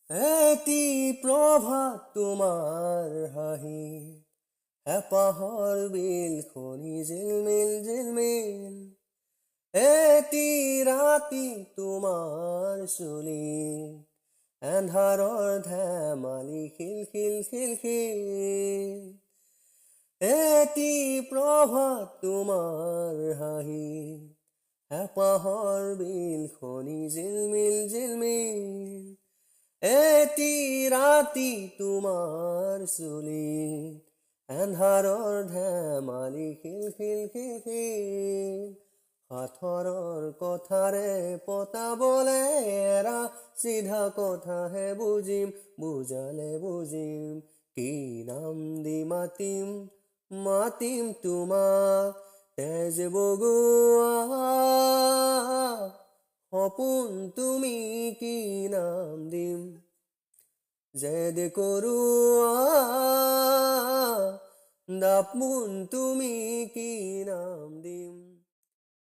এটি প্ৰভাত তোমাৰ হাঁহি, হেঁপাহৰ বিলখনি জিলমিল জিলমিল। এটি ৰাতি তোমাৰ চুলিত, এন্ধাৰৰ ধেমালি খিলখিল খিলখিল। এটি প্ৰভাত তোমাৰ হাঁহি, হেঁপাহৰ বিলখনি জিলমিল জিলমিল। এটি ৰাতি তোমাৰ চুলিত, এন্ধাৰৰ ধেমালি খিলখিল খিলখিল। সাঁথৰৰ কথাৰে পতাবলে এৰা, চিধা কথাহে বুজিম, বুজালে বুজিম। কি নাম দি মাতিম, মাতিম তোমাক, তেজ বগোৱা সপোন তুমি কি নাম দিম। জেদ কৰোৱা দাপোন তুমি কি নাম